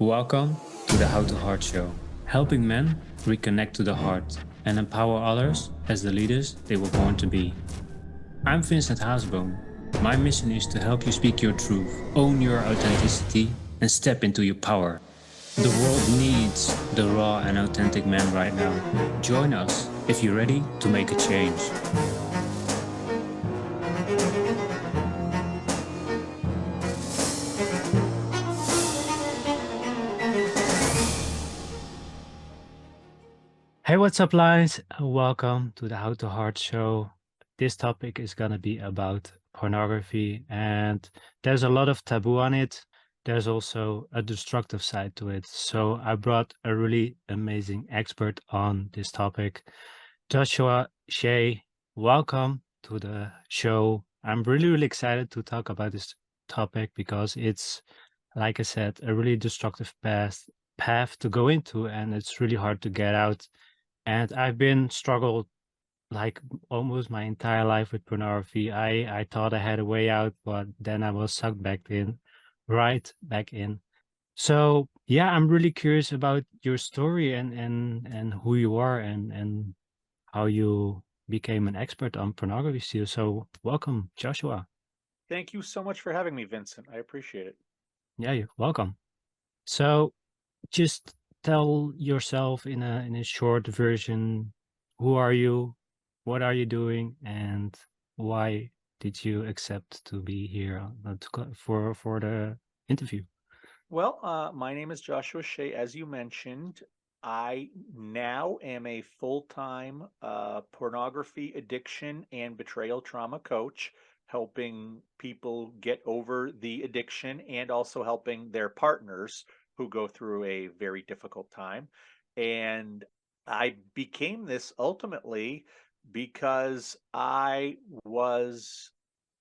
Welcome to the How to Heart Show, helping men reconnect to the heart and empower others as the leaders they were born to be. I'm Vincent Hazenboom. My mission is to help you speak your truth, own your authenticity, and step into your power. The world needs the raw and authentic man right now. Join us if you're ready to make a change. Hey, what's up, Lines? Welcome to the How to Heart Show. This topic is going to be about pornography, and there's a lot of taboo on it. There's also a destructive side to it. So I brought a really amazing expert on this topic, Joshua Shea. Welcome to the show. I'm really excited to talk about this topic because it's, like I said, a really destructive path to go into, and it's really hard to get out. And I've been struggled like almost my entire life with pornography. I thought I had a way out, but then I was sucked right back in. So yeah, I'm really curious about your story and who you are and how you became an expert on pornography still. So welcome, Joshua. Thank you so much for having me, Vincent. I appreciate it. Yeah, you're welcome. So just tell yourself in a short version, who are you, what are you doing, and why did you accept to be here for the interview? Well, my name is Joshua Shea. As you mentioned, I now am a full-time pornography addiction and betrayal trauma coach, helping people get over the addiction and also helping their partners who go through a very difficult time. And I became this ultimately because I was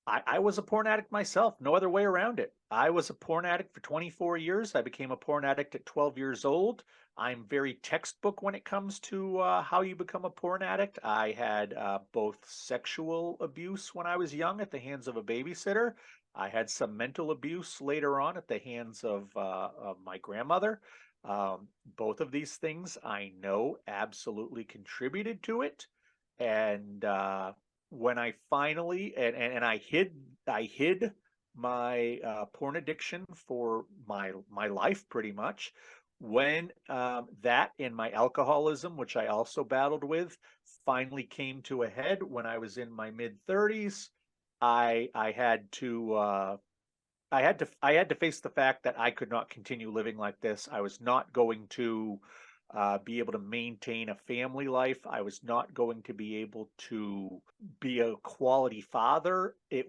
a porn addict myself, no other way around it. I was a porn addict for 24 years. I became a porn addict at 12 years old. I'm very textbook when it comes to how you become a porn addict. I had both sexual abuse when I was young at the hands of a babysitter. I had some mental abuse later on at the hands of my grandmother. Both of these things I know absolutely contributed to it. And when I finally and I hid my porn addiction for my life pretty much. When that and my alcoholism, which I also battled with, finally came to a head when I was in my mid 30s, I had to I had to face the fact that I could not continue living like this. I was not going to be able to maintain a family life. I was not going to be able to be a quality father. It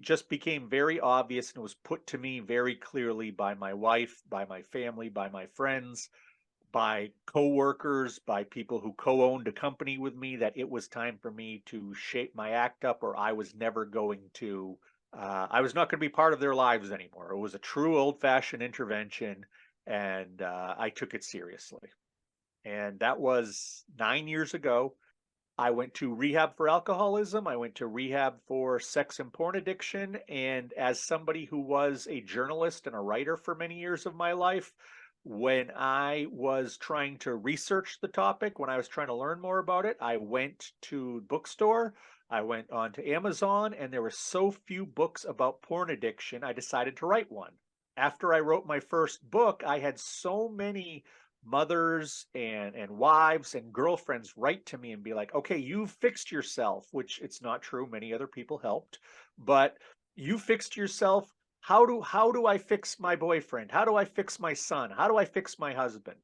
just became very obvious and it was put to me very clearly by my wife, by my family, by my friends, by coworkers, by people who co-owned a company with me that it was time for me to shape my act up or I was not going to be part of their lives anymore. It was a true old-fashioned intervention, and I took it seriously. And that was 9 years ago. I went to rehab for alcoholism. I went to rehab for sex and porn addiction. And as somebody who was a journalist and a writer for many years of my life, when I was trying to research the topic, when I was trying to learn more about it, I went to bookstore. I went on to Amazon, and there were so few books about porn addiction, I decided to write one. After I wrote my first book, I had so many mothers and wives and girlfriends write to me and be like, okay, you've fixed yourself, which it's not true. Many other people helped, but you fixed yourself. How do I fix my boyfriend? How do I fix my son? How do I fix my husband?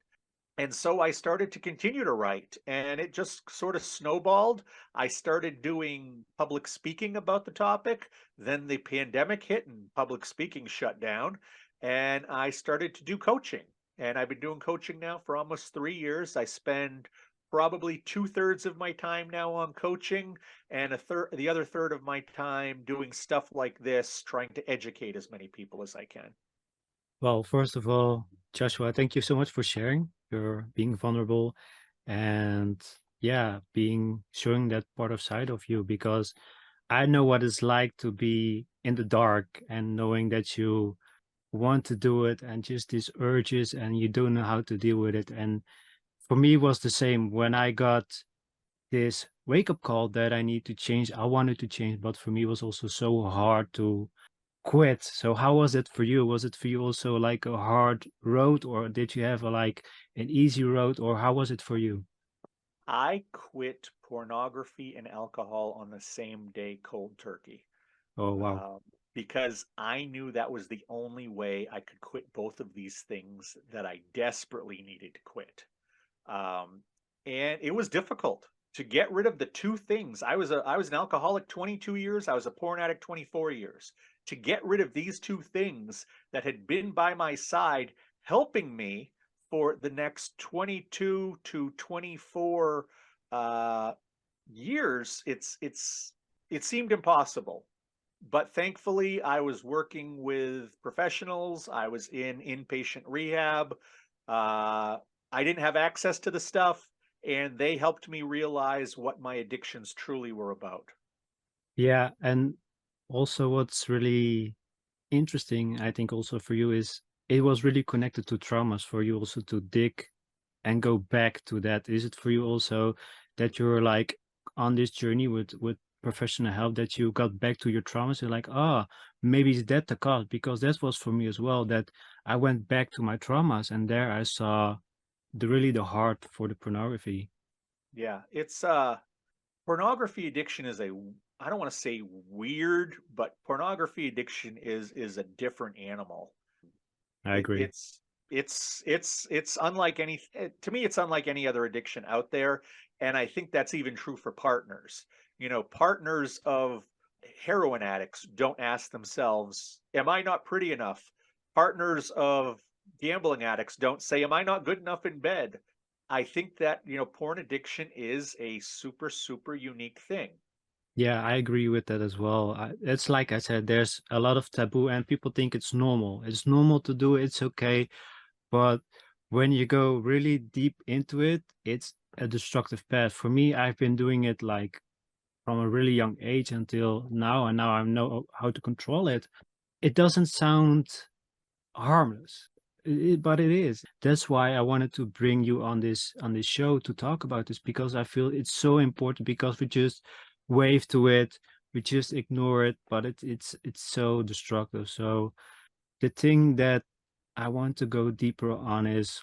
And so I started to continue to write, and it just sort of snowballed. I started doing public speaking about the topic. Then the pandemic hit and public speaking shut down, and I started to do coaching. And I've been doing coaching now for almost 3 years. I spend probably two-thirds of my time now on coaching, and the other third of my time doing stuff like this, trying to educate as many people as I can. Well, first of all, Joshua, thank you so much for sharing. You're being vulnerable and yeah, being showing that part of side of you because I know what it's like to be in the dark and knowing that you want to do it and just these urges and you don't know how to deal with it. And for me, it was the same when I got this wake up call that I need to change. I wanted to change, but for me, it was also so hard to quit. So how was it for you? Was it for you also like a hard road, or did you have a, like an easy road, or how was it for you? I quit pornography and alcohol on the same day, cold turkey, Oh wow. um, because I knew that was the only way I could quit both of these things that I desperately needed to quit. Um, and it was difficult to get rid of the two things. I was an alcoholic 22 years. I was a porn addict 24 years. To get rid of these two things that had been by my side, helping me for the next 22 to 24 uh, years, it seemed impossible. But thankfully, I was working with professionals. I was in inpatient rehab. I didn't have access to the stuff, and they helped me realize what my addictions truly were about. Yeah, and also what's really interesting, I think also for you is it was really connected to traumas for you also to dig and go back to that. Is it for you also that you're like on this journey with professional help that you got back to your traumas? You're like, ah, maybe is that the cause? Because that was for me as well, that I went back to my traumas and there I saw the heart for the pornography. Yeah, it's pornography addiction is I don't want to say weird, but pornography addiction is a different animal. I It, agree. it's unlike to me it's unlike any other addiction out there, and I think that's even true for partners. You know, partners of heroin addicts don't ask themselves, "Am I not pretty enough?" Partners of gambling addicts don't say, "Am I not good enough in bed?" I think that, porn addiction is a super unique thing. Yeah, I agree with that as well. It's like I said, there's a lot of taboo and people think it's normal. It's normal to do it, it's okay. But when you go really deep into it, it's a destructive path. For me, I've been doing it like from a really young age until now, and now I know how to control it. It doesn't sound harmless, but it is. That's why I wanted to bring you on this show to talk about this because I feel it's so important because we just wave to it, we just ignore it, but it's so destructive. So the thing that I want to go deeper on is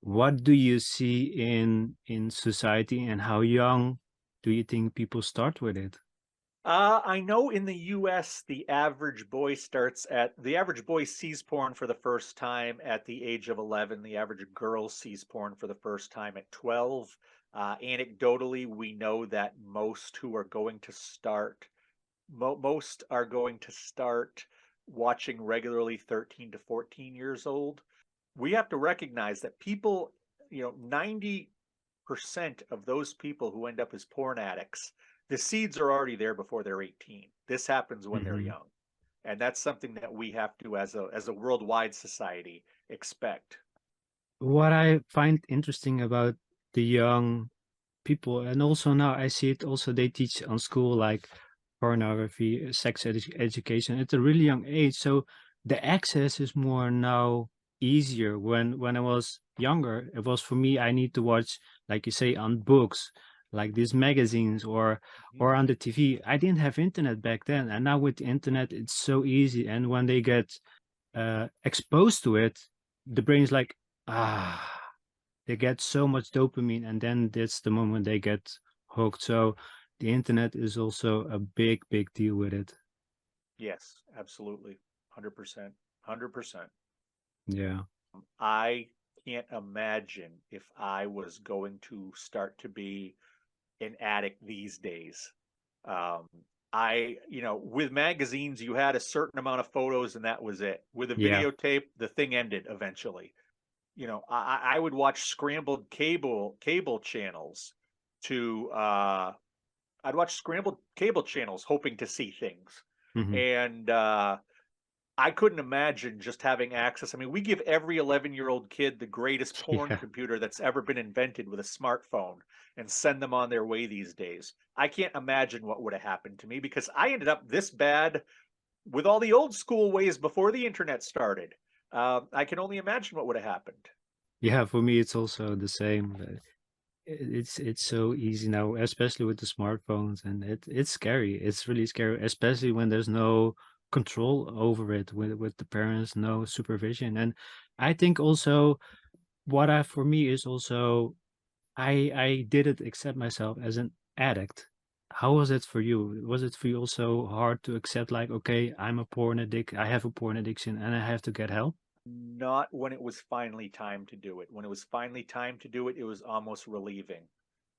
what do you see in society and how young do you think people start with it? I know in the US, the average boy sees porn for the first time at the age of 11. The average girl sees porn for the first time at 12. Anecdotally, we know that most are going to start watching regularly 13 to 14 years old. We have to recognize that 90% of those people who end up as porn addicts, the seeds are already there before they're 18. This happens when they're Mhm. young. And that's something that we have to, as a worldwide society, expect. What I find interesting about the young people, and also now I see it also they teach on school like pornography, education at a really young age. So the access is more now easier. When I was younger, it was for me I need to watch, like you say, on books, like these magazines Mhm. or on the TV. I didn't have internet back then, and now with the internet, it's so easy. And when they get exposed to it, the brain's like, ah, they get so much dopamine, and then that's the moment they get hooked. So the internet is also a big deal with it. Yes, absolutely. 100%. 100%. Yeah. I can't imagine if I was going to start to be an addict these days. Um, with magazines, you had a certain amount of photos and that was it. With a Yeah. videotape, the thing ended eventually. I would watch scrambled cable channels to I'd watch scrambled cable channels hoping to see things. Hmm. And I couldn't imagine just having access. I mean, we give every 11-year-old kid the greatest porn Yeah. computer that's ever been invented with a smartphone and send them on their way these days. I can't imagine what would have happened to me because I ended up this bad with all the old school ways before the internet started. I can only imagine what would have happened. Yeah, for me, it's also the same. It's so easy now, especially with the smartphones, and it's scary. It's really scary, especially when there's no control over it with the parents, no supervision. And I think also what I for me is also I didn't accept myself as an addict. How was it for you? Was it for you also hard to accept like, okay, I'm a porn addict, I have a porn addiction and I have to get help? Not when it was finally time to do it. When it was finally time to do it, it was almost relieving.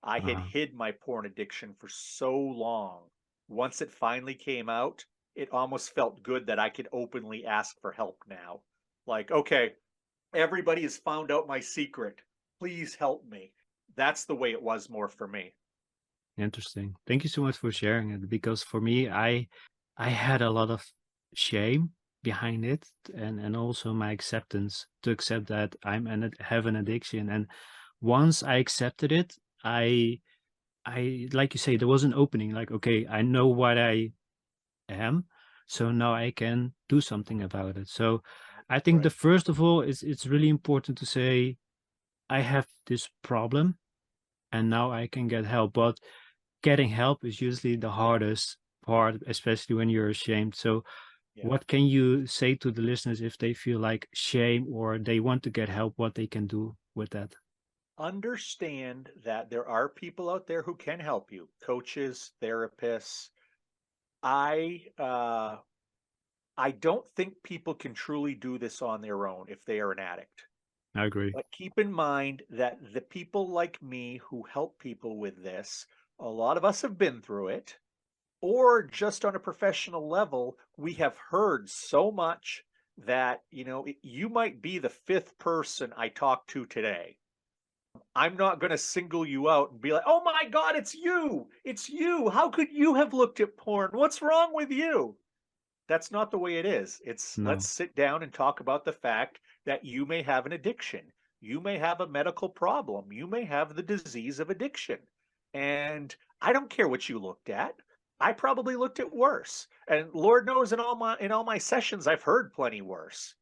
I had Uh-huh. hid my porn addiction for so long. Once it finally came out, it almost felt good that I could openly ask for help now. Like, okay, everybody has found out my secret. Please help me. That's the way it was more for me. Interesting. Thank you so much for sharing it because for me, I had a lot of shame behind it and also my acceptance to accept that have an addiction. And once I accepted it, I like you say, there was an opening, like, okay, I know what I am, so now I can do something about it. So I think the Right. first of all is it's really important to say I have this problem and now I can get help. But getting help is usually the hardest part, especially when you're ashamed. So, Yeah. what can you say to the listeners if they feel like shame or they want to get help, what they can do with that? Understand that there are people out there who can help you, coaches, therapists. I don't think people can truly do this on their own if they are an addict. I agree. But keep in mind that the people like me who help people with this, a lot of us have been through it, or just on a professional level, we have heard so much that, you might be the fifth person I talk to today. I'm not going to single you out and be like, oh my God, it's you. It's you. How could you have looked at porn? What's wrong with you? That's not the way it is. It's let's No. sit down and talk about the fact that you may have an addiction. You may have a medical problem. You may have the disease of addiction. And I don't care what you looked at. I probably looked at worse. And Lord knows in all my sessions I've heard plenty worse.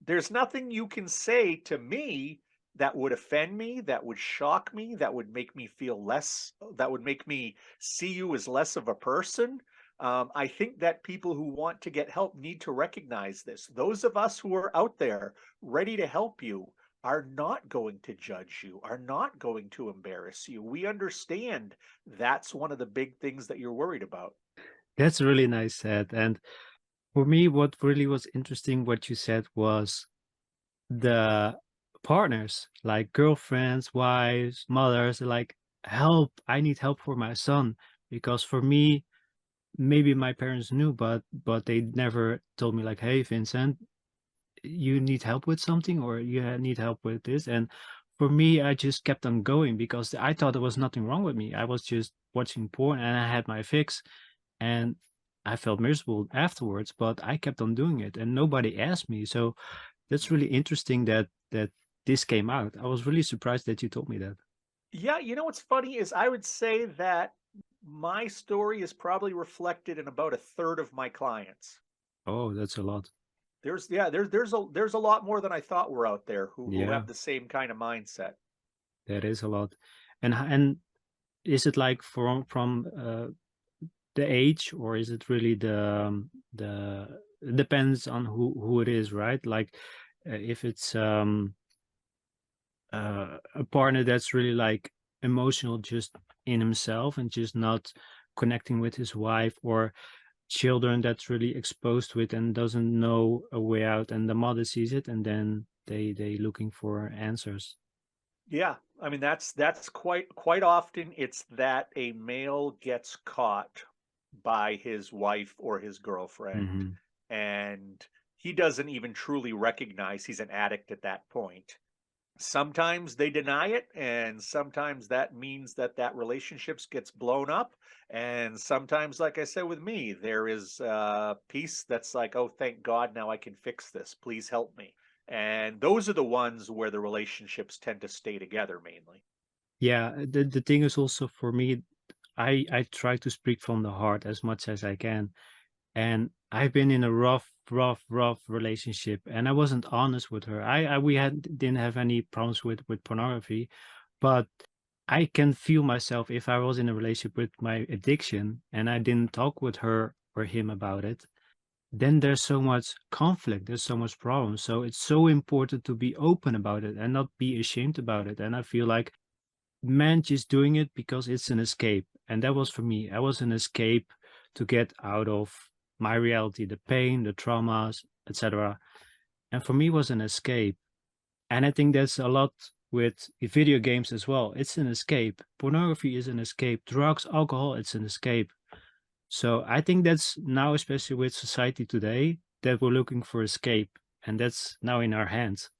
There's nothing you can say to me that would offend me, that would shock me, that would make me feel less, that would make me see you as less of a person. I think that people who want to get help need to recognize this. Those of us who are out there ready to help you are not going to judge you, are not going to embarrass you. We understand that's one of the big things that you're worried about. That's really nice said. And for me, what really was interesting, what you said was the partners, like girlfriends, wives, mothers, like, help, I need help for my son. Because for me, maybe my parents knew, but they never told me like, hey, Vincent, you need help with something or you need help with this. And for me, I just kept on going because I thought there was nothing wrong with me. I was just watching porn and I had my fix and I felt miserable afterwards, but I kept on doing it and nobody asked me. So that's really interesting that this came out. I was really surprised that you told me that. Yeah, what's funny is I would say that my story is probably reflected in about a third of my clients. Oh, that's a lot. There's a lot more than I thought were out there who Yeah, have the same kind of mindset. that is a lot. And is it like from the age, or is it really the it depends on who it is, right? Like if it's a partner that's really like emotional just in himself and just not connecting with his wife, or children that's really exposed to it and doesn't know a way out, and the mother sees it and then they looking for answers. Yeah, I mean that's quite often it's that a male gets caught by his wife or his girlfriend Hmm. and he doesn't even truly recognize he's an addict at that point. Sometimes they deny it, and sometimes that means that that relationships gets blown up. And sometimes, like I said with me, there is peace that's like, oh, thank God, now I can fix this. Please help me. And those are the ones where the relationships tend to stay together mainly. Yeah, the thing is also for me, I try to speak from the heart as much as I can. And I've been in a rough relationship, and I wasn't honest with her. We didn't have any problems with pornography, but I can feel myself if I was in a relationship with my addiction and I didn't talk with her or him about it, then there's so much conflict, there's so much problem. So it's so important to be open about it and not be ashamed about it. And I feel like man just doing it because it's an escape. And that was for me. I was an escape to get out of my reality, the pain, the traumas, etc. And for me, it was an escape. And I think that's a lot with video games as well. It's an escape. Pornography is an escape. Drugs, alcohol, it's an escape. So I think that's now, especially with society today, that we're looking for escape. And that's now in our hands.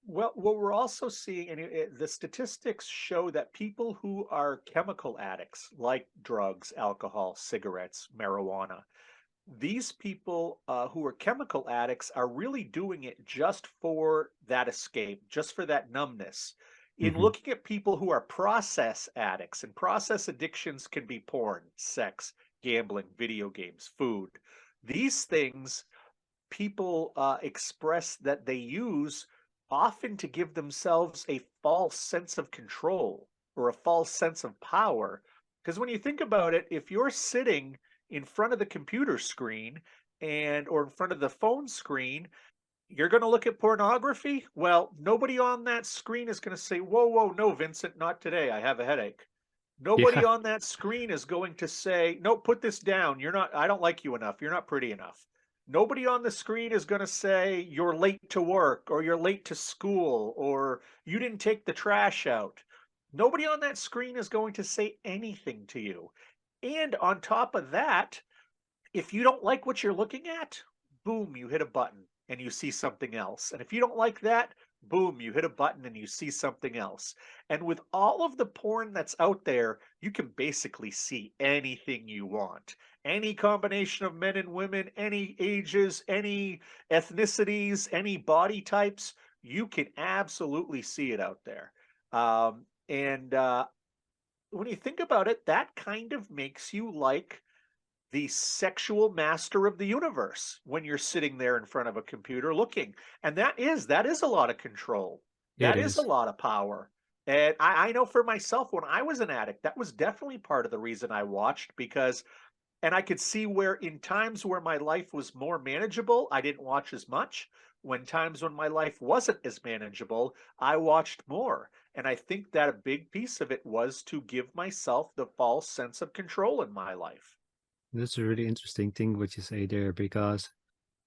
Well, what we're also seeing, and the statistics show that people who are chemical addicts, like drugs, alcohol, cigarettes, marijuana, these people who are chemical addicts are really doing it just for that escape, just for that numbness. In Hmm. looking at people who are process addicts, and process addictions can be porn, sex, gambling, video games, food. These things people express that they use often to give themselves a false sense of control or a false sense of power. Because when you think about it, if you're sitting in front of the computer screen and or in front of the phone screen, you're going to look at pornography. Well, nobody on that screen is going to say, "Whoa, whoa, no, Vincent, not today. I have a headache." Nobody Yeah. on that screen is going to say, "No, put this down. You're not, I don't like you enough. You're not pretty enough." Nobody on the screen is going to say, "You're late to work," or "You're late to school," or "You didn't take the trash out." Nobody on that screen is going to say anything to you. And on top of that, if you don't like what you're looking at, boom, you hit a button and you see something else. And if you don't like that, boom, you hit a button and you see something else. And with all of the porn that's out there, you can basically see anything you want. Any combination of men and women, any ages, any ethnicities, any body types, you can absolutely see it out there. And when you think about it, that kind of makes you like the sexual master of the universe when you're sitting there in front of a computer looking. And that is a lot of control. It That is a is. lot of power. And I know for myself, when I was an addict, that was definitely part of the reason I watched, because and I could see where in times where my life was more manageable, I didn't watch as much. When times when my life wasn't as manageable, I watched more. And I think that a big piece of it was to give myself the false sense of control in my life. That's a really interesting thing what you say there, because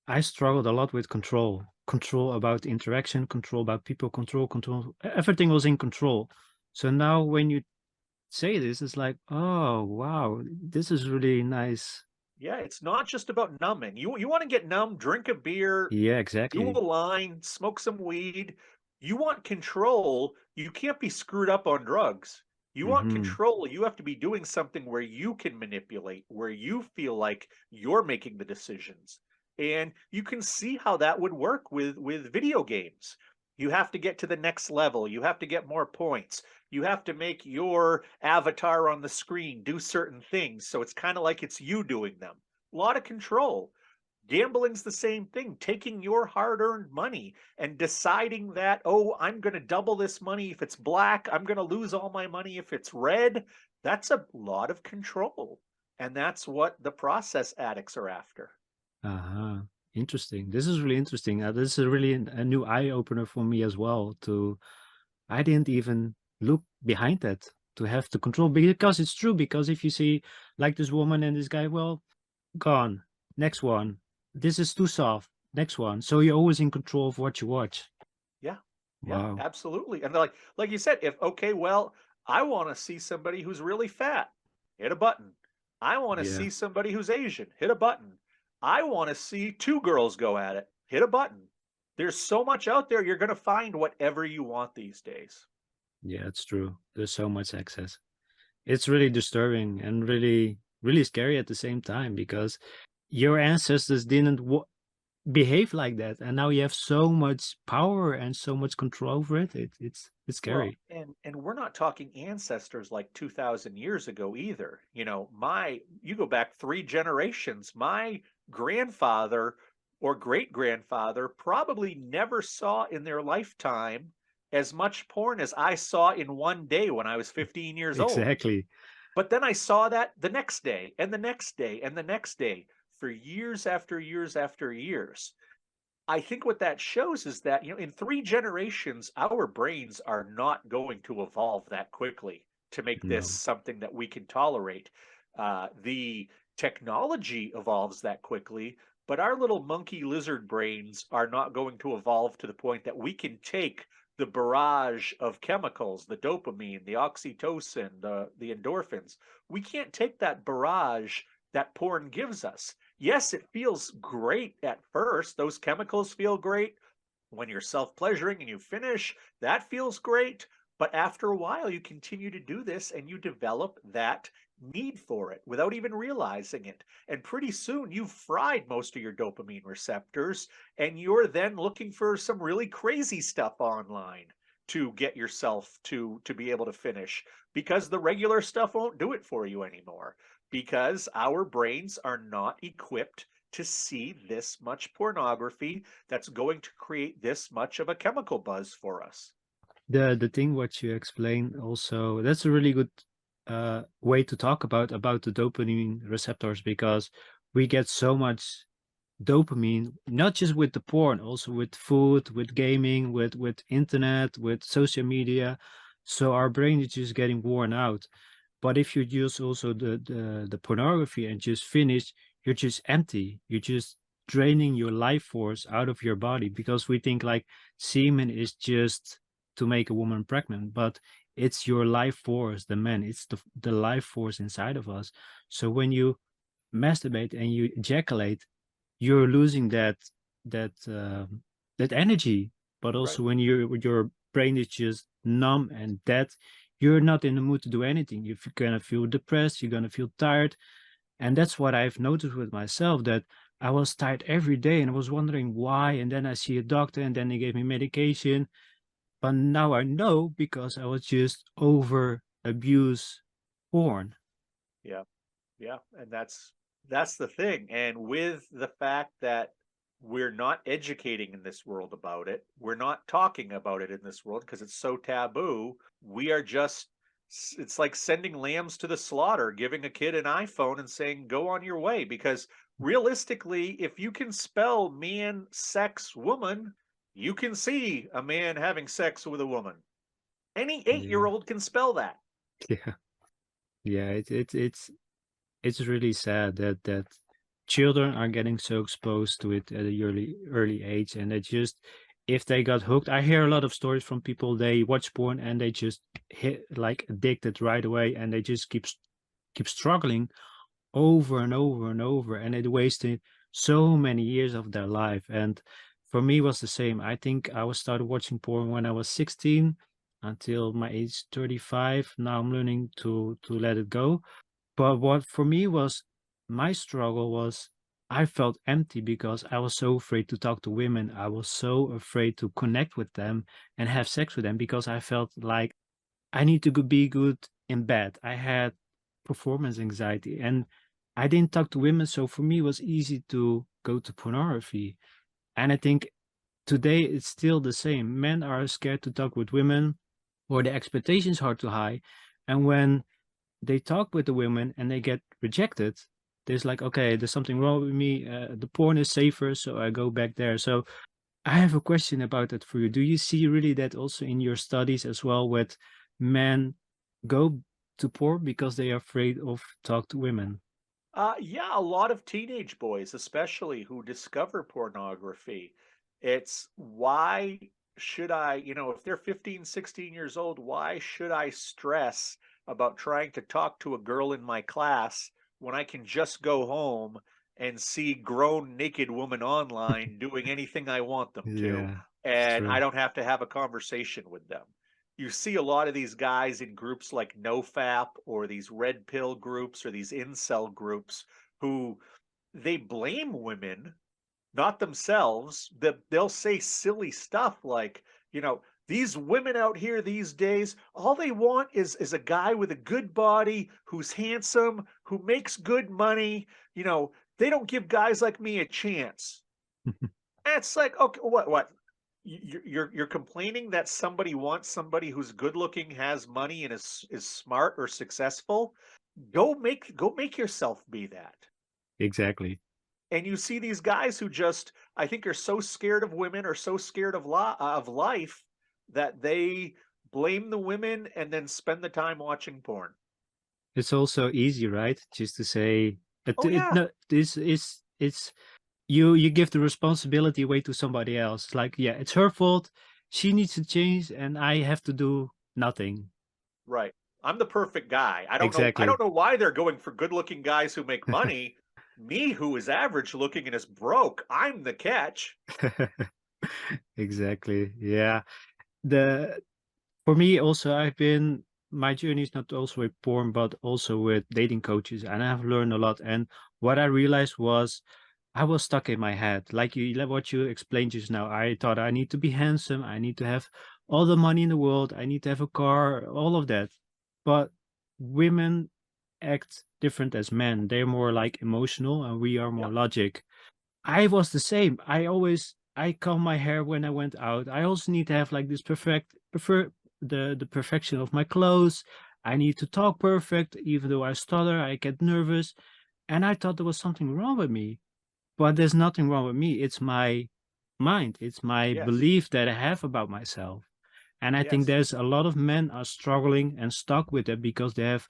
I struggled a lot with control. Control about interaction, control about people, control. Everything was in control. So now when you say this, it's like, oh wow, this is really nice. Yeah, it's not just about numbing. You want to get numb, drink a beer, Yeah, do a exactly. line, smoke some weed. You want control. You can't be screwed up on drugs. You want Hmm. control. You have to be doing something where you can manipulate, where you feel like you're making the decisions. And you can see how that would work with video games. You have to get to the next level. You have to get more points. You have to make your avatar on the screen do certain things. So it's kind of like it's you doing them. A lot of control. Gambling's the same thing, taking your hard earned money and deciding that, oh, I'm going to double this money if it's black. I'm going to lose all my money if it's red. That's a lot of control. And that's what the process addicts are after. Uh-huh. Interesting. This is really interesting. This is really a new eye opener for me as well. To I didn't even look behind that to have the control, because it's true. Because if you see like this woman and this guy, well, gone. Next one. This is too soft. Next one. So you're always in control of what you watch. Yeah. Yeah, Wow. absolutely. And like you said, if okay, well, I want to see somebody who's really fat, hit a button. I want to Yeah. see somebody who's Asian, hit a button. I want to see two girls go at it, hit a button. There's so much out there, you're going to find whatever you want these days. Yeah, it's true. There's so much access. It's really disturbing and really, really scary at the same time, because your ancestors didn't behave like that, and now you have so much power and so much control over it. It's Well, scary. and we're not talking ancestors like 2000 years ago either. You know, my you go back 3 generations. My grandfather or great grandfather probably never saw in their lifetime as much porn as I saw in one day when I was 15 years old. Exactly. But then I saw that the next day and the next day and the next day for years after years after years. I think what that shows is that, in 3 generations, our brains are not going to evolve that quickly to make this No. something that we can tolerate. The technology evolves that quickly, but our little monkey lizard brains are not going to evolve to the point that we can take the barrage of chemicals, the dopamine, the oxytocin, the endorphins. We can't take that barrage that porn gives us. Yes, it feels great at first. Those chemicals feel great. When you're self pleasuring and you finish, that feels great. But after a while, you continue to do this and you develop that need for it without even realizing it. And pretty soon, you've fried most of your dopamine receptors, and you're then looking for some really crazy stuff online to get yourself to be able to finish because the regular stuff won't do it for you anymore because our brains are not equipped to see this much pornography that's going to create this much of a chemical buzz for us. The thing what you explain also, that's a really good way to talk about the dopamine receptors, because we get so much dopamine, not just with the porn, also with food, with gaming, with internet, with social media. So our brain is just getting worn out. But if you use also the pornography and just finish, you're just empty. You're just draining your life force out of your body, because we think like semen is just to make a woman pregnant, but it's your life force, the man. It's the life force inside of us. So when you masturbate and you ejaculate, you're losing that that energy. But Right. also when your brain is just numb and dead, you're not in the mood to do anything. You're gonna feel depressed, you're gonna feel tired. And that's what I've noticed with myself, that I was tired every day and I was wondering why. And then I see a doctor and then they gave me medication. But now I know, because I was just over abuse porn. Yeah. Yeah, and that's the thing. And with the fact that we're not educating in this world about it, we're not talking about it in this world because it's so taboo. We are just it's like sending lambs to the slaughter, giving a kid an iPhone and saying go on your way because realistically, if you can spell man, sex, woman, you can see a man having sex with a woman. Any 8-year Yeah. old can spell that. Yeah. Yeah. It's really sad that children are getting so exposed to it at a early age, and they just, if they got hooked. I hear a lot of stories from people, they watch porn and they just hit like addicted right away, and they just keep struggling over and over and over, and it wasted so many years of their life. And for me, it was the same. I think I was started watching porn when I was 16 until my age 35. Now I'm learning to let it go. But what for me was my struggle was, I felt empty because I was so afraid to talk to women. I was so afraid to connect with them and have sex with them, because I felt like I need to be good in bed. I had performance anxiety and I didn't talk to women. So for me, it was easy to go to pornography. And I think today it's still the same. Men are scared to talk with women, or the expectations are too high. And when they talk with the women and they get rejected, there's like, okay, there's something wrong with me. The porn is safer, so I go back there. So I have a question about that for you. Do you see really that also in your studies as well, with men go to porn because they are afraid of talk to women? Yeah, a lot of teenage boys, especially who discover pornography. It's why should I, if they're 15, 16 years old, why should I stress about trying to talk to a girl in my class when I can just go home and see grown naked women online doing anything I want them to, Yeah, it's and I true. don't have to have a conversation with them. You see a lot of these guys in groups like NoFap or these red pill groups or these incel groups who they blame women, not themselves. That they'll say silly stuff like, these women out here these days, all they want is a guy with a good body, who's handsome, who makes good money. They don't give guys like me a chance. And it's like, okay, what? You're complaining that somebody wants somebody who's good looking, has money, and is smart or successful. Go make yourself be that. Exactly. And you see these guys who just, I think, are so scared of women or so scared of life that they blame the women and then spend the time watching porn. It's also easy, right? Just to say Oh yeah, no, this is it's you give the responsibility away to somebody else. Like, yeah, it's her fault. She needs to change, and I have to do nothing. right. I'm the perfect guy. I don't know. I Exactly. don't know why they're going for good-looking guys who make money. Me, who is average looking and is broke, I'm the catch. Exactly. Yeah. The For me also, my journey is not also with porn, but also with dating coaches, and I've learned a lot. And what I realized was I was stuck in my head. Like what you explained just now. I thought I need to be handsome, I need to have all the money in the world, I need to have a car, all of that. But women act different as men. They're more like emotional and we are more Yep. logic. I was the same. I comb my hair when I went out. I also need to have like this prefer the perfection of my clothes. I need to talk perfect, even though I stutter, I get nervous. And I thought there was something wrong with me. But there's nothing wrong with me. It's my mind. It's my Yes. belief that I have about myself. And I think Yes. there's a lot of men are struggling and stuck with it because they have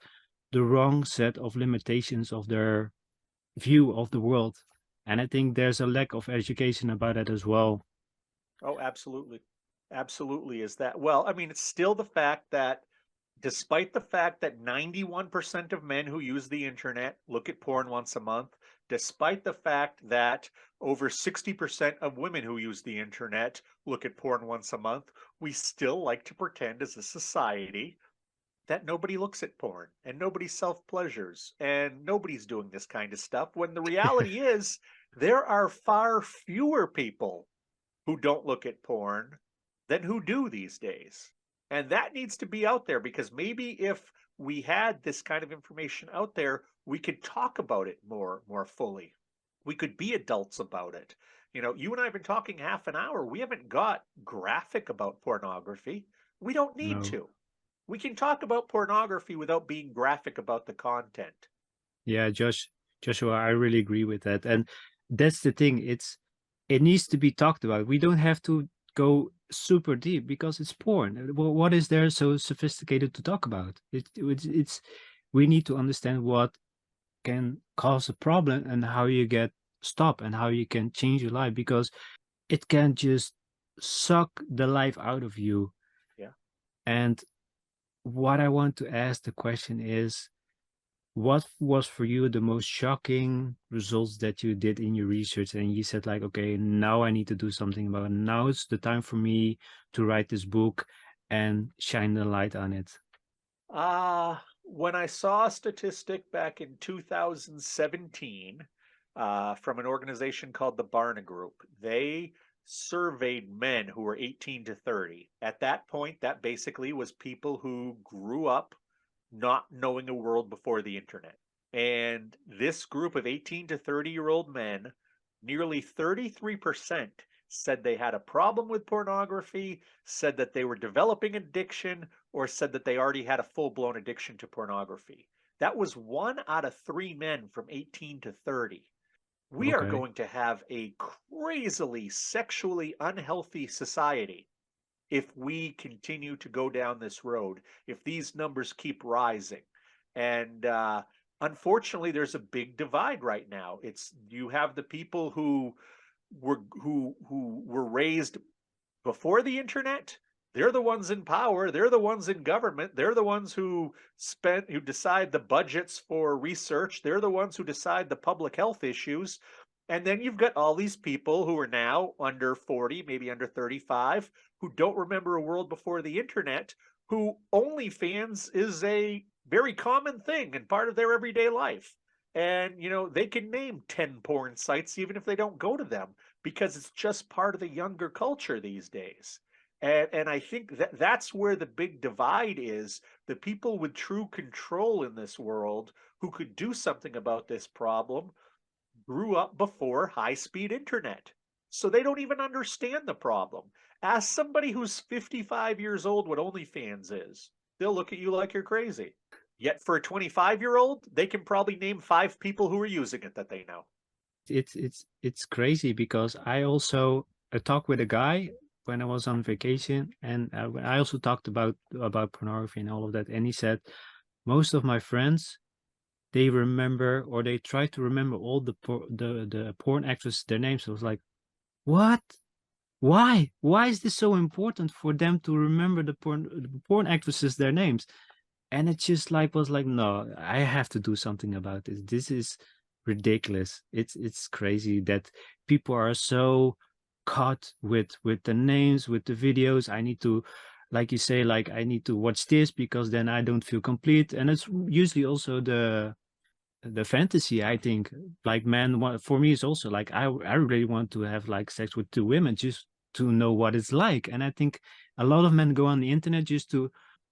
the wrong set of limitations of their view of the world. And I think there's a lack of education about it as well. Oh, absolutely. Absolutely is that. Well, I mean, it's still the fact that despite the fact that 91% of men who use the internet look at porn once a month, despite the fact that over 60% of women who use the internet look at porn once a month, we still like to pretend as a society that nobody looks at porn and nobody self pleasures and nobody's doing this kind of stuff when the reality is there are far fewer people who don't look at porn than who do these days. And that needs to be out there because maybe if we had this kind of information out there, we could talk about it more fully. We could be adults about it. You know, you and I have been talking half an hour. We haven't got graphic about pornography. We don't need No. to. We can talk about pornography without being graphic about the content. Yeah, Joshua, I really agree with that. And that's the thing. It needs to be talked about. We don't have to go super deep because it's porn. What is there so sophisticated to talk about? It's we need to understand what can cause a problem and how you get stop and how you can change your life because it can just suck the life out of you. Yeah. And what I want to ask the question is, what was for you the most shocking results that you did in your research? And you said like, okay, now I need to do something about it. Now it's the time for me to write this book and shine the light on it. When I saw a statistic back in 2017 from an organization called the Barna Group, they surveyed men who were 18 to 30. At that point, that basically was people who grew up not knowing a world before the internet. And this group of 18 to 30-year-old men, nearly 33% said they had a problem with pornography, said that they were developing addiction, or said that they already had a full-blown addiction to pornography. That was 1 out of 3 men from 18 to 30. We are Okay. going to have a crazily sexually unhealthy society if we continue to go down this road, if these numbers keep rising. And unfortunately, there's a big divide right now. It's you have the people who were raised before the internet. They're the ones in power, they're the ones in government, they're the ones who decide the budgets for research, they're the ones who decide the public health issues. And then you've got all these people who are now under 40, maybe under 35, who don't remember a world before the internet, who OnlyFans is a very common thing and part of their everyday life. And they can name 10 porn sites even if they don't go to them because it's just part of the younger culture these days. And I think that's where the big divide is. The people with true control in this world who could do something about this problem grew up before high-speed internet. So they don't even understand the problem. Ask somebody who's 55 years old what OnlyFans is. They'll look at you like you're crazy. Yet for a 25-year-old, they can probably name 5 people who are using it that they know. It's crazy because I also talked with a guy when I was on vacation, and I also talked about pornography and all of that, and he said most of my friends, they remember, or they try to remember all the porn actresses, their names. I was like, what? Why? Why is this so important for them to remember the porn actresses, their names? And it just like was like, no, I have to do something about this. This is ridiculous. It's crazy that people are so caught with the names, with the videos. I need to, like you say, like I need to watch this because then I don't feel complete. And it's usually also the fantasy. I think like man, for me, is also like I really want to have like sex with two women just to know what it's like. And I think a lot of men go on the internet just to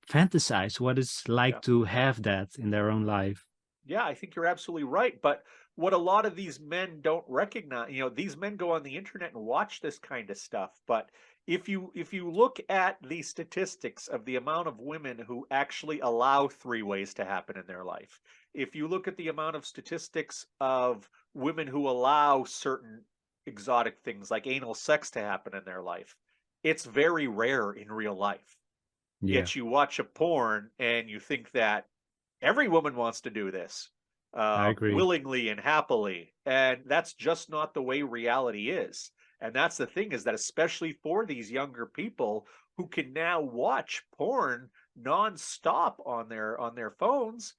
fantasize what it's like Yeah. to have that in their own life. Yeah, I think you're absolutely right. But what a lot of these men don't recognize, these men go on the internet and watch this kind of stuff. But if you look at the statistics of the amount of women who actually allow three ways to happen in their life, if you look at the amount of statistics of women who allow certain exotic things like anal sex to happen in their life, it's very rare in real life. Yeah, Yet you watch a porn and you think that every woman wants to do this I agree. willingly and happily, and that's just not the way reality is. And that's the thing, is that especially for these younger people who can now watch porn nonstop on their phones,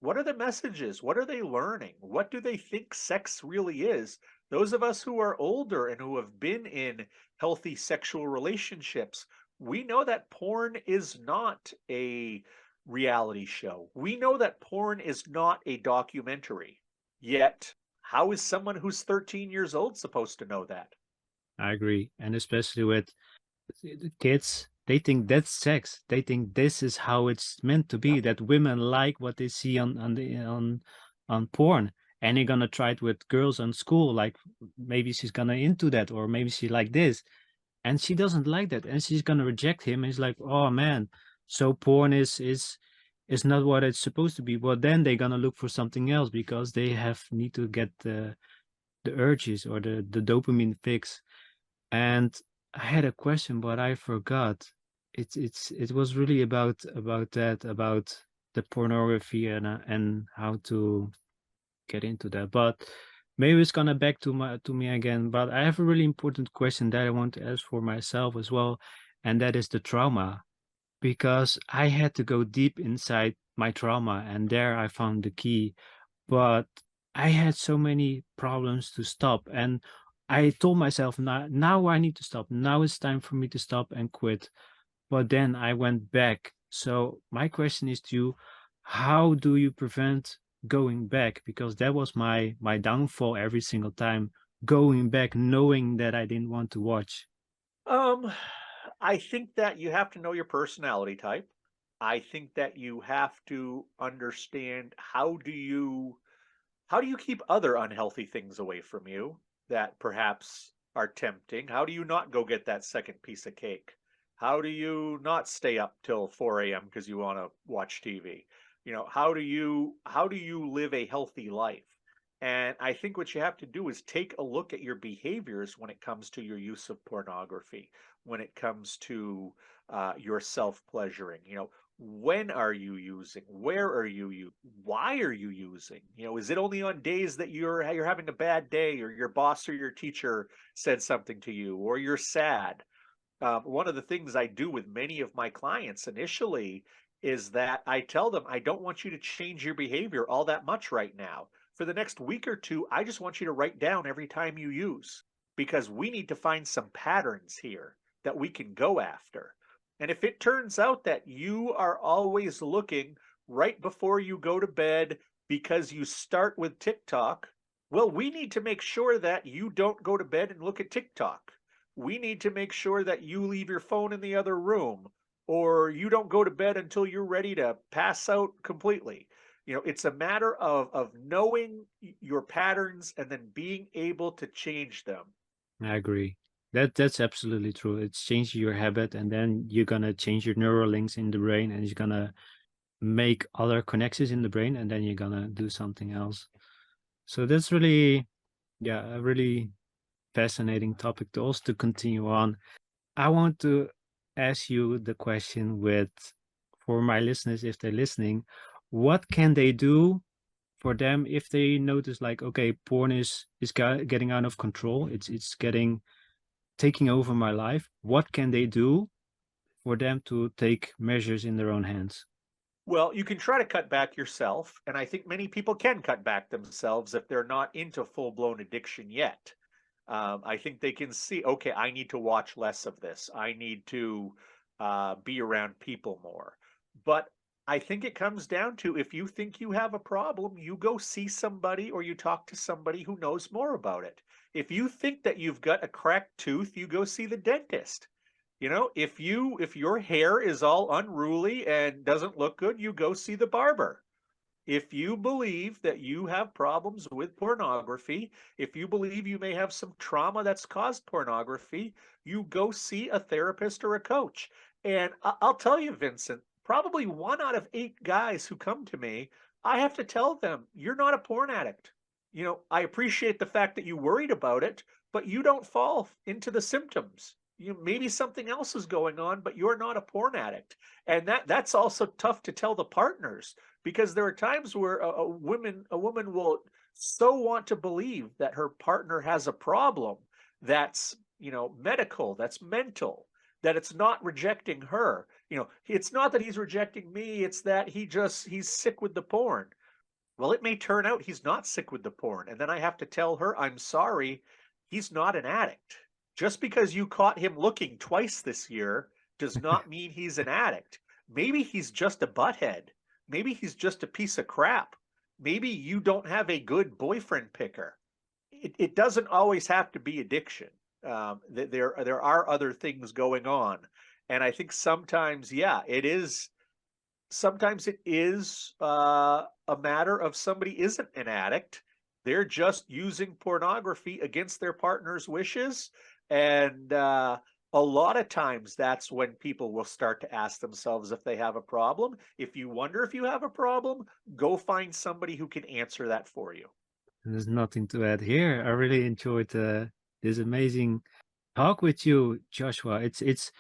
what are the messages? What are they learning? What do they think sex really is? Those of us who are older and who have been in healthy sexual relationships, we know that porn is not a reality show. We know that porn is not a documentary. Yet, how is someone who's 13 years old supposed to know that? I agree. And especially with the kids, they think that's sex. They think this is how it's meant to Yeah. be, that women like what they see on porn. And they're gonna try it with girls on school, like maybe she's gonna into that, or maybe she like this. And she doesn't like that, and she's gonna reject him. He's like, oh man, so porn is not what it's supposed to be. Well, then they're gonna look for something else because they have need to get the urges or the dopamine fix. And I had a question, but I forgot. It was really about the pornography and how to get into that. But maybe it's gonna back to me again. But I have a really important question that I want to ask for myself as well, and that is the trauma. Because I had to go deep inside my trauma, and there I found the key. But I had so many problems to stop, and I told myself, now I need to stop. Now it's time for me to stop and quit. But then I went back. So my question is to you, how do you prevent going back? Because that was my downfall every single time, going back knowing that I didn't want to watch. Um, I think that you have to know your personality type. I think that you have to understand how do you keep other unhealthy things away from you that perhaps are tempting? How do you not go get that second piece of cake? How do you not stay up till 4 a.m. because you want to watch TV? How do you live a healthy life? And I think what you have to do is take a look at your behaviors when it comes to your use of pornography, when it comes to your self pleasuring. When are you using? Where are you why are you using? Is it only on days that you're having a bad day, or your boss or your teacher said something to you, or you're sad? One of the things I do with many of my clients initially is that I tell them, I don't want you to change your behavior all that much right now. For the next week or two, I just want you to write down every time you use, because we need to find some patterns here that we can go after. And if it turns out that you are always looking right before you go to bed because you start with TikTok, well, we need to make sure that you don't go to bed and look at TikTok. We need to make sure that you leave your phone in the other room, or you don't go to bed until you're ready to pass out completely. It's a matter of knowing your patterns and then being able to change them. I agree. That's absolutely true. It's changing your habit, and then you're gonna change your neural links in the brain, and it's gonna make other connections in the brain, and then you're gonna do something else. So that's really, yeah, a really fascinating topic to also to continue on. I want to ask you the question with for my listeners, if they're listening, what can they do for them if they notice like, okay, porn is getting out of control. It's getting taking over my life. What can they do for them to take measures in their own hands? Well, you can try to cut back yourself, and I think many people can cut back themselves if they're not into full blown addiction yet. I think they can see, okay, I need to watch less of this. I need to be around people more. But I think it comes down to if you think you have a problem, you go see somebody or you talk to somebody who knows more about it. If you think that you've got a cracked tooth, you go see the dentist. If your hair is all unruly and doesn't look good, you go see the barber. If you believe that you have problems with pornography, if you believe you may have some trauma that's caused pornography, you go see a therapist or a coach. And I'll tell you, Vincent, probably 1 out of 8 guys who come to me, I have to tell them, you're not a porn addict. I appreciate the fact that you worried about it, but you don't fall into the symptoms. Maybe something else is going on, but you're not a porn addict. And that's also tough to tell the partners because there are times where a woman will so want to believe that her partner has a problem that's medical, that's mental, that it's not rejecting her. It's not that he's rejecting me, it's that he's sick with the porn. Well, it may turn out he's not sick with the porn, and then I have to tell her, I'm sorry, he's not an addict. Just because you caught him looking twice this year does not mean he's an addict. Maybe he's just a butthead. Maybe he's just a piece of crap. Maybe you don't have a good boyfriend picker. It doesn't always have to be addiction. There are other things going on, and I think sometimes, yeah, it is. Sometimes it is a matter of somebody isn't an addict. They're just using pornography against their partner's wishes. And a lot of times that's when people will start to ask themselves if they have a problem. If you wonder if you have a problem, go find somebody who can answer that for you. There's nothing to add here. I really enjoyed this amazing talk with you, Joshua. It's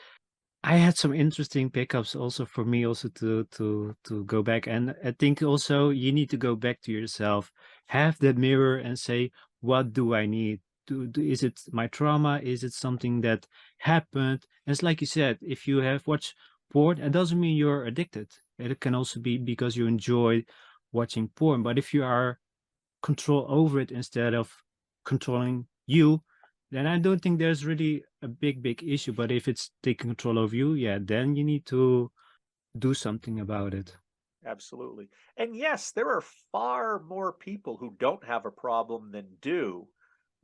I had some interesting pickups also for me also to go back, and I think also you need to go back to yourself, have that mirror and say, what do I need? Is it my trauma? Is it something that happened? And it's like you said, if you have watched porn, it doesn't mean you're addicted. It can also be because you enjoy watching porn. But if you are control over it instead of controlling you, then I don't think there's really a big issue. But if it's taking control of you, yeah, then you need to do something about it. Absolutely. And yes, there are far more people who don't have a problem than do.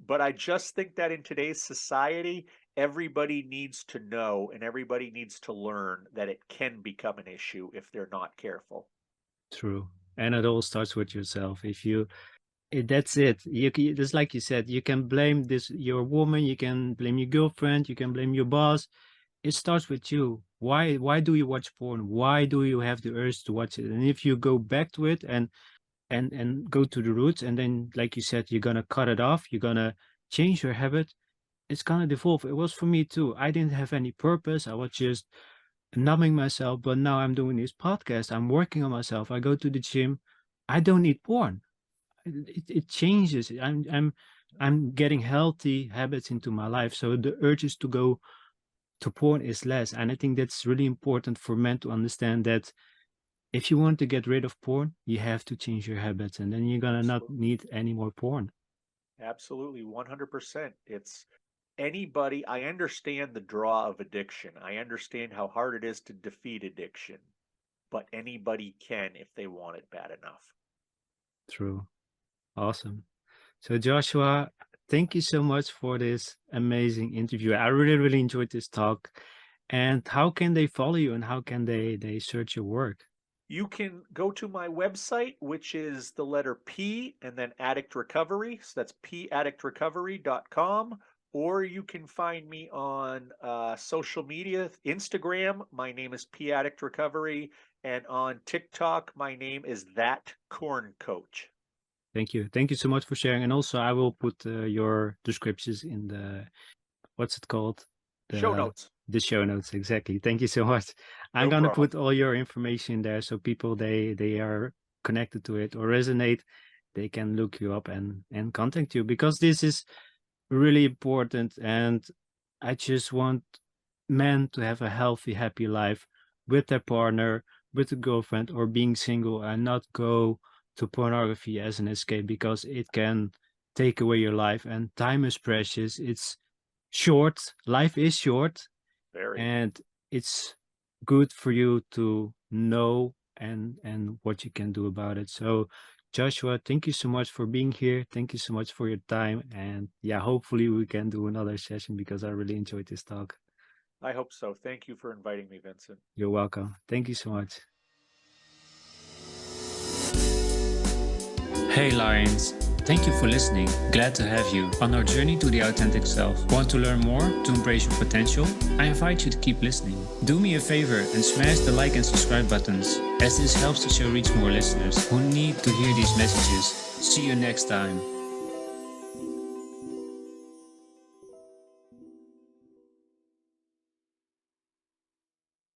But I just think that in today's society, everybody needs to know and everybody needs to learn that it can become an issue if they're not careful. True. And it all starts with yourself. If you that's it. Just like you said, you can blame this your woman, you can blame your girlfriend, you can blame your boss. It starts with you. Why do you watch porn? Why do you have the urge to watch it? And if you go back to it and go to the roots, and then like you said, you're gonna cut it off, you're gonna change your habit, it's gonna devolve. It was for me too. I didn't have any purpose. I was just numbing myself, but now I'm doing this podcast. I'm working on myself. I go to the gym. I don't need porn. It changes. I'm getting healthy habits into my life. So the urges to go to porn is less. And I think that's really important for men to understand that if you want to get rid of porn, you have to change your habits, and then you're gonna not Absolutely. need any more porn. Absolutely. 100%. It's anybody. I understand the draw of addiction. I understand how hard it is to defeat addiction, but anybody can if they want it bad enough. True. Awesome. So Joshua, thank you so much for this amazing interview. I really enjoyed this talk. And how can they follow you, and how can they search your work? You can go to my website, which is the letter P and then Addict Recovery. So that's paddictrecovery.com. Or you can find me on social media, Instagram. My name is P Addict Recovery. And on TikTok, my name is That Corn Coach. Thank you. Thank you so much for sharing. And also, I will put your descriptions in the, what's it called? Show notes. The show notes. Exactly. Thank you so much. I'm No gonna problem. put all your information there so people they are connected to it or resonate, they can look you up and contact you, because this is really important. And I just want men to have a healthy, happy life with their partner, with a girlfriend, or being single, and not go to pornography as an escape, because it can take away your life, and time is precious. It's short. Life is short, Very. and it's good for you to know and what you can do about it. So Joshua, thank you so much for being here. Thank you so much for your time. And yeah, hopefully we can do another session, because I really enjoyed this talk. I hope so. Thank you for inviting me, Vincent. You're welcome. Thank you so much. Hey Lions, thank you for listening. Glad to have you on our journey to the authentic self. Want to learn more to embrace your potential? I invite you to keep listening. Do me a favor and smash the like and subscribe buttons, as this helps the show reach more listeners who need to hear these messages. See you next time.